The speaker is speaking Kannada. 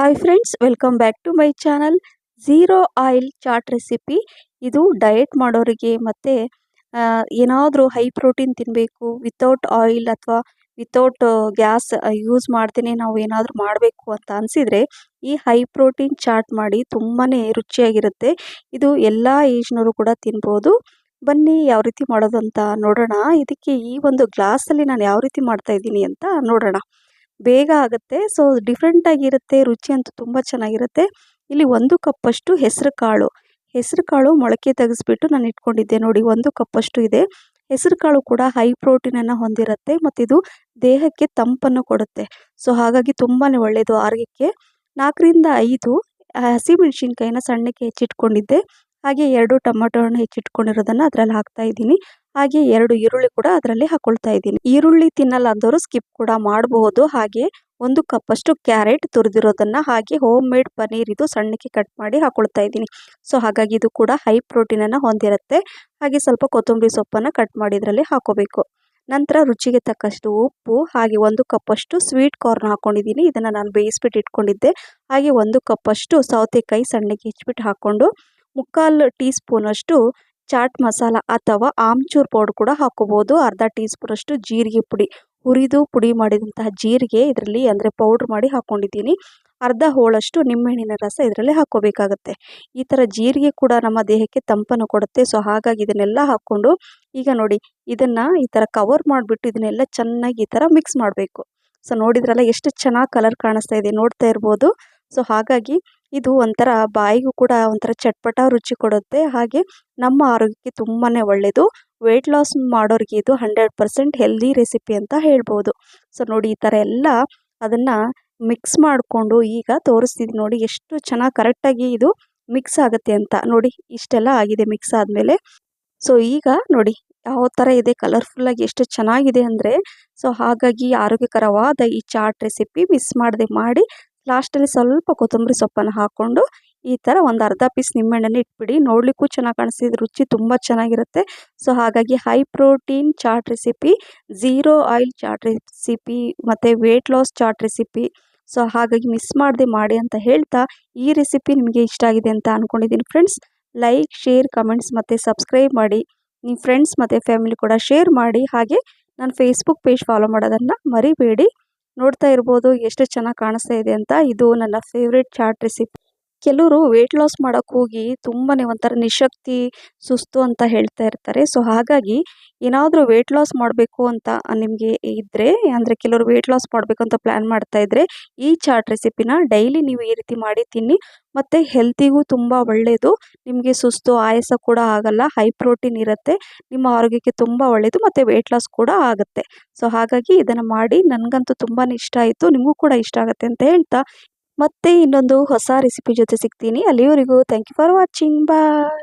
Hi friends, welcome back to my channel. Zero oil chaat recipe. ಇದು ಡಯಟ್ ಮಾಡೋರಿಗೆ ಮತ್ತು ಏನಾದರೂ ಹೈ ಪ್ರೋಟೀನ್ ತಿನ್ನಬೇಕು ವಿತೌಟ್ ಆಯಿಲ್ ಅಥವಾ ವಿತೌಟ್ ಗ್ಯಾಸ್ ಯೂಸ್ ಮಾಡ್ದೇ ನಾವು ಏನಾದರೂ ಮಾಡಬೇಕು ಅಂತ ಅನಿಸಿದರೆ ಈ ಹೈ ಪ್ರೋಟೀನ್ ಚಾಟ್ ಮಾಡಿ ತುಂಬಾ ರುಚಿಯಾಗಿರುತ್ತೆ. ಇದು ಎಲ್ಲ ಏಜ್ನವರು ಕೂಡ ತಿನ್ಬೋದು. ಬನ್ನಿ ಯಾವ ರೀತಿ ಮಾಡೋದು ಅಂತ ನೋಡೋಣ. ಇದಕ್ಕೆ ಈ ಒಂದು ಗ್ಲಾಸಲ್ಲಿ ನಾನು ಯಾವ ರೀತಿ ಮಾಡ್ತಾ ಇದ್ದೀನಿ ಅಂತ ನೋಡೋಣ. ಬೇಗ ಆಗುತ್ತೆ. ಸೊ ಡಿಫ್ರೆಂಟ್ ಆಗಿರುತ್ತೆ. ರುಚಿ ಅಂತೂ ತುಂಬ ಚೆನ್ನಾಗಿರುತ್ತೆ. ಇಲ್ಲಿ 1 ಕಪ್ಪಷ್ಟು ಹೆಸರು ಕಾಳು ಮೊಳಕೆ ತೆಗೆಸ್ಬಿಟ್ಟು ನಾನು ಇಟ್ಕೊಂಡಿದ್ದೆ ನೋಡಿ. 1 ಕಪ್ಪಷ್ಟು ಇದೆ. ಹೆಸರು ಕಾಳು ಕೂಡ ಹೈ ಪ್ರೋಟೀನನ್ನು ಹೊಂದಿರುತ್ತೆ ಮತ್ತು ಇದು ದೇಹಕ್ಕೆ ತಂಪನ್ನು ಕೊಡುತ್ತೆ. ಸೊ ಹಾಗಾಗಿ ತುಂಬಾ ಒಳ್ಳೆಯದು ಆರೋಗ್ಯಕ್ಕೆ. 4ರಿಂದ 5 ಹಸಿಮೆಣಸಿನ್ಕಾಯಿನ ಸಣ್ಣಕ್ಕೆ ಹೆಚ್ಚಿಟ್ಕೊಂಡಿದ್ದೆ. ಹಾಗೆ 2 ಟೊಮೊಟೊ ಹಣ್ಣು ಹೆಚ್ಚಿಟ್ಕೊಂಡಿರೋದನ್ನು ಅದರಲ್ಲಿ ಹಾಕ್ತಾ ಇದ್ದೀನಿ. ಹಾಗೆ 2 ಈರುಳ್ಳಿ ಕೂಡ ಅದರಲ್ಲಿ ಹಾಕೊಳ್ತಾ ಇದ್ದೀನಿ. ಈರುಳ್ಳಿ ತಿನ್ನಲ್ಲ ಅಂದವರು ಸ್ಕಿಪ್ ಕೂಡ ಮಾಡಬಹುದು. ಹಾಗೆ 1 ಕಪ್ಪಷ್ಟು ಕ್ಯಾರೆಟ್ ತುರಿದಿರೋದನ್ನು, ಹಾಗೆ ಹೋಮ್ ಮೇಡ್ ಪನ್ನೀರ್ ಇದು ಸಣ್ಣಕ್ಕೆ ಕಟ್ ಮಾಡಿ ಹಾಕೊಳ್ತಾ ಇದ್ದೀನಿ. ಸೊ ಹಾಗಾಗಿ ಇದು ಕೂಡ ಹೈ ಪ್ರೋಟೀನನ್ನು ಹೊಂದಿರುತ್ತೆ. ಹಾಗೆ ಸ್ವಲ್ಪ ಕೊತ್ತಂಬರಿ ಸೊಪ್ಪನ್ನು ಕಟ್ ಮಾಡಿ ಇದರಲ್ಲಿ ಹಾಕೋಬೇಕು. ನಂತರ ರುಚಿಗೆ ತಕ್ಕಷ್ಟು ಉಪ್ಪು, ಹಾಗೆ 1 ಕಪ್ಪಷ್ಟು ಸ್ವೀಟ್ ಕಾರ್ನ್ ಹಾಕ್ಕೊಂಡಿದ್ದೀನಿ. ಇದನ್ನು ನಾನು ಬೇಯಿಸ್ಬಿಟ್ಟು ಇಟ್ಕೊಂಡಿದ್ದೆ. ಹಾಗೆ 1 ಕಪ್ಪಷ್ಟು ಸೌತೆಕಾಯಿ ಸಣ್ಣಗೆ ಹೆಚ್ಚಿಬಿಟ್ಟು ಹಾಕ್ಕೊಂಡು 3/4 ಟೀ ಸ್ಪೂನಷ್ಟು ಚಾಟ್ ಮಸಾಲ ಅಥವಾ ಆಮ್ಚೂರ್ ಪೌಡರ್ ಕೂಡ ಹಾಕೋಬೋದು. ಅರ್ಧ ಟೀ ಸ್ಪೂನಷ್ಟು ಜೀರಿಗೆ ಪುಡಿ, ಹುರಿದು ಪುಡಿ ಮಾಡಿದಂತಹ ಜೀರಿಗೆ ಇದರಲ್ಲಿ ಅಂದರೆ ಪೌಡ್ರ್ ಮಾಡಿ ಹಾಕ್ಕೊಂಡಿದ್ದೀನಿ. ಅರ್ಧ ಹೋಳಷ್ಟು ನಿಂಬೆಹಣ್ಣಿನ ರಸ ಇದರಲ್ಲಿ ಹಾಕ್ಕೋಬೇಕಾಗತ್ತೆ. ಈ ಥರ ಜೀರಿಗೆ ಕೂಡ ನಮ್ಮ ದೇಹಕ್ಕೆ ತಂಪನ್ನು ಕೊಡುತ್ತೆ. ಸೊ ಹಾಗಾಗಿ ಇದನ್ನೆಲ್ಲ ಹಾಕ್ಕೊಂಡು ಈಗ ನೋಡಿ, ಇದನ್ನು ಈ ಥರ ಕವರ್ ಮಾಡಿಬಿಟ್ಟು ಇದನ್ನೆಲ್ಲ ಚೆನ್ನಾಗಿ ಈ ಥರ ಮಿಕ್ಸ್ ಮಾಡಬೇಕು. ಸೊ ನೋಡಿದ್ರಲ್ಲ ಎಷ್ಟು ಚೆನ್ನಾಗಿ ಕಲರ್ ಕಾಣಿಸ್ತಾ ಇದೆ, ನೋಡ್ತಾ ಇರ್ಬೋದು. ಸೊ ಹಾಗಾಗಿ ಇದು ಒಂಥರ ಬಾಯಿಗೂ ಕೂಡ ಒಂಥರ ಚಟ್ಪಟ ರುಚಿ ಕೊಡುತ್ತೆ. ಹಾಗೆ ನಮ್ಮ ಆರೋಗ್ಯಕ್ಕೆ ತುಂಬಾ ಒಳ್ಳೆಯದು. ವೆಯ್ಟ್ ಲಾಸ್ ಮಾಡೋರಿಗೆ ಇದು 100% ಹೆಲ್ದಿ ರೆಸಿಪಿ ಅಂತ ಹೇಳ್ಬೋದು. ಸೊ ನೋಡಿ, ಈ ಥರ ಎಲ್ಲ ಅದನ್ನು ಮಿಕ್ಸ್ ಮಾಡಿಕೊಂಡು ಈಗ ತೋರಿಸ್ತಿದ್ದೀನಿ ನೋಡಿ, ಎಷ್ಟು ಚೆನ್ನಾಗಿ ಕರೆಕ್ಟಾಗಿ ಇದು ಮಿಕ್ಸ್ ಆಗುತ್ತೆ ಅಂತ. ನೋಡಿ ಇಷ್ಟೆಲ್ಲ ಆಗಿದೆ ಮಿಕ್ಸ್ ಆದಮೇಲೆ. ಸೊ ಈಗ ನೋಡಿ ಯಾವ ಥರ ಇದೆ, ಕಲರ್ಫುಲ್ಲಾಗಿ ಎಷ್ಟು ಚೆನ್ನಾಗಿದೆ ಅಂದರೆ. ಸೊ ಹಾಗಾಗಿ ಆರೋಗ್ಯಕರವಾದ ಈ ಚಾಟ್ ರೆಸಿಪಿ ಮಿಸ್ ಮಾಡದೆ ಮಾಡಿ. ಲಾಸ್ಟಲ್ಲಿ ಸ್ವಲ್ಪ ಕೊತ್ತಂಬರಿ ಸೊಪ್ಪನ್ನು ಹಾಕ್ಕೊಂಡು ಈ ಥರ ಒಂದು ಅರ್ಧ ಪೀಸ್ ನಿಂಬೆಹಣ್ಣನ್ನು ಇಟ್ಬಿಡಿ. ನೋಡಲಿಕ್ಕೂ ಚೆನ್ನಾಗಿ ಕಾಣಿಸ್ತಿದೆ, ರುಚಿ ತುಂಬ ಚೆನ್ನಾಗಿರುತ್ತೆ. ಸೊ ಹಾಗಾಗಿ high protein chaat recipe, zero oil chaat recipe ಮತ್ತು weight loss chaat recipe. So ಹಾಗಾಗಿ ಮಿಸ್ ಮಾಡದೆ ಮಾಡಿ ಅಂತ ಹೇಳ್ತಾ, ಈ ರೆಸಿಪಿ ನಿಮಗೆ ಇಷ್ಟ ಆಗಿದೆ ಅಂತ ಅಂದ್ಕೊಂಡಿದ್ದೀನಿ ಫ್ರೆಂಡ್ಸ್. ಲೈಕ್, ಶೇರ್, ಕಮೆಂಟ್ಸ್ ಮತ್ತು ಸಬ್ಸ್ಕ್ರೈಬ್ ಮಾಡಿ. ನಿಮ್ಮ ಫ್ರೆಂಡ್ಸ್ ಮತ್ತು ಫ್ಯಾಮಿಲಿ ಕೂಡ ಶೇರ್ ಮಾಡಿ. ಹಾಗೆ ನನ್ನ ಫೇಸ್ಬುಕ್ ಪೇಜ್ ಫಾಲೋ ಮಾಡೋದನ್ನು ಮರಿಬೇಡಿ. ನೋಡ್ತಾ ಇರ್ಬೋದು ಎಷ್ಟು ಚೆನ್ನಾಗಿ ಕಾಣಿಸ್ತಾ ಇದೆ ಅಂತ. ಇದು ನನ್ನ ಫೇವ್ರೆಟ್ ಚಾಟ್ ರೆಸಿಪಿ. ಕೆಲವರು ವೆಯ್ಟ್ ಲಾಸ್ ಮಾಡೋಕ್ಕೆ ಹೋಗಿ ತುಂಬಾ ಒಂಥರ ನಿಶಕ್ತಿ, ಸುಸ್ತು ಅಂತ ಹೇಳ್ತಾ ಇರ್ತಾರೆ. ಸೊ ಹಾಗಾಗಿ ಏನಾದರೂ ವೆಯ್ಟ್ ಲಾಸ್ ಮಾಡಬೇಕು ಅಂತ ನಿಮಗೆ ಇದ್ದರೆ, ಅಂದರೆ ಕೆಲವರು ವೆಯ್ಟ್ ಲಾಸ್ ಮಾಡಬೇಕು ಅಂತ ಪ್ಲ್ಯಾನ್ ಮಾಡ್ತಾ ಇದ್ದರೆ ಈ ಚಾಟ್ ರೆಸಿಪಿನ ಡೈಲಿ ನೀವು ಈ ರೀತಿ ಮಾಡಿ ತಿನ್ನಿ. ಮತ್ತು ಹೆಲ್ತಿಗೂ ತುಂಬ ಒಳ್ಳೆಯದು. ನಿಮಗೆ ಸುಸ್ತು, ಆಯಾಸ ಕೂಡ ಆಗಲ್ಲ. ಹೈ ಪ್ರೋಟೀನ್ ಇರುತ್ತೆ. ನಿಮ್ಮ ಆರೋಗ್ಯಕ್ಕೆ ತುಂಬ ಒಳ್ಳೆಯದು ಮತ್ತು ವೆಯ್ಟ್ ಲಾಸ್ ಕೂಡ ಆಗುತ್ತೆ. ಸೊ ಹಾಗಾಗಿ ಇದನ್ನು ಮಾಡಿ. ನನಗಂತೂ ತುಂಬಾ ಇಷ್ಟ ಆಯಿತು. ನಿಮಗೂ ಕೂಡ ಇಷ್ಟ ಆಗುತ್ತೆ ಅಂತ ಹೇಳ್ತಾ ಮತ್ತೆ ಇನ್ನೊಂದು ಹೊಸ ರೆಸಿಪಿ ಜೊತೆ ಸಿಗ್ತೀನಿ. ಅಲ್ಲಿವರೆಗೂ thank you for watching. Bye.